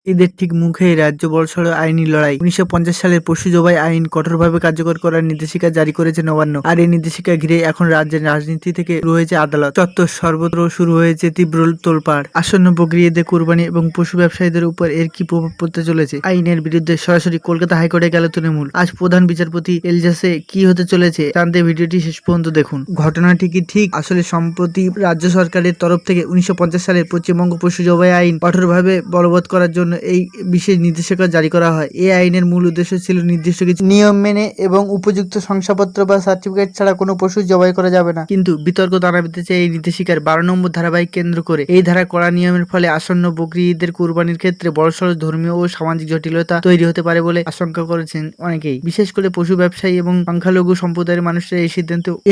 ঈদের ঠিক মুখেই রাজ্য বড়সড় আইনি লড়াই। ১৯৫০ সালের পশু জবাই আইন কঠোরভাবে কার্যকর করার নির্দেশিকা জারি করেছে নবান্ন। আর এই নির্দেশিকা ঘিরে এখন রাজ্যের রাজনীতি থেকে শুরু হয়েছে আদালত চত্বর, সর্বত্র শুরু হয়েছে তীব্র তোলপাড়। আসন্ন বকরি ঈদে কুরবানি এবং পশু ব্যবসায়ীদের উপর এর কি প্রভাব পড়তে চলেছে? আইনের বিরুদ্ধে সরাসরি কলকাতা হাইকোর্টে গেল তৃণমূল। আজ প্রধান বিচারপতি এজলাসে কি হতে চলেছে জানতে ভিডিওটি শেষ পর্যন্ত দেখুন। ঘটনাটি কি ঠিক? আসলে সম্প্রতি রাজ্য সরকারের তরফ থেকে ১৯৫০ সালের পশ্চিমবঙ্গ পশু জবাই আইন কঠোরভাবে বলবৎ করার জন্য এই বিশেষ নির্দেশিকা জারি করা হয়। এই আইনের মূল উদ্দেশ্য ছিল নির্দিষ্ট কিছু নিয়ম মেনে এবং উপযুক্ত শংসাপত্র বা সার্টিফিকেট ছাড়া কোনো পশু জবাই করা যাবে না। কিন্তু বিতর্ক দানা বেঁধেছে এই নির্দেশিকার ১২ নম্বর ধারাবাহিক কেন্দ্র করে। এই ধারা কড়া নিয়মের ফলে আসন্ন বকরি ঈদের কুরবানির ক্ষেত্রে বড়সড় ধর্মীয় ও সামাজিক জটিলতা তৈরি হতে পারে বলে আশঙ্কা করেছেন অনেকেই, বিশেষ করে পশু ব্যবসায়ী এবং সংখ্যালঘু সম্প্রদায়ের মানুষরা।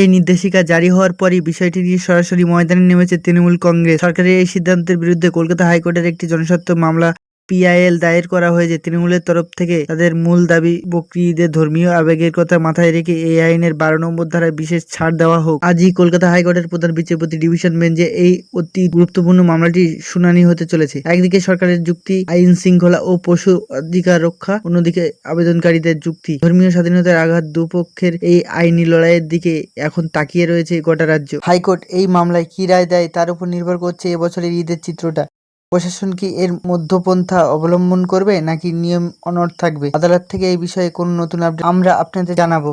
এই নির্দেশিকা জারি হওয়ার পরই বিষয়টি নিয়ে সরাসরি ময়দানে নেমেছে তৃণমূল কংগ্রেস। সরকারের এই সিদ্ধান্তের বিরুদ্ধে কলকাতা হাইকোর্টের একটি জনস্বার্থ মামলা পিআইএল দায়ের করা হয়েছে। তৃণমূলের তরফ থেকে তাদের মূল দাবি, বকরি ঈদের ধর্মীয় আবেগের কথা মাথায় রেখে এই আইনের ১২ নম্বর ধারায় বিশেষ ছাড় দেওয়া হোক। আজই কলকাতা হাইকোর্টের প্রধান বিচারপতি ডিভিশন বেঞ্চে এই অতি গুরুত্বপূর্ণ মামলাটি শুনানি হতে চলেছে। একদিকে সরকারের যুক্তি আইন শৃঙ্খলা ও পশু অধিকার রক্ষা, অন্যদিকে আবেদনকারীদের যুক্তি ধর্মীয় স্বাধীনতার আঘাত। দুপক্ষের এই আইনি লড়াইয়ের দিকে এখন তাকিয়ে রয়েছে গোটা রাজ্য। হাইকোর্ট এই মামলায় কি রায় দেয় তার উপর নির্ভর করছে এবছরের ঈদের চিত্রটা। প্রশাসন কি এর মধ্যপন্থা অবলম্বন করবে নাকি নিয়ম অনড় থাকবে? আদালত থেকে এই বিষয়ে কোন নতুন আপডেট আমরা আপনাদের জানাবো।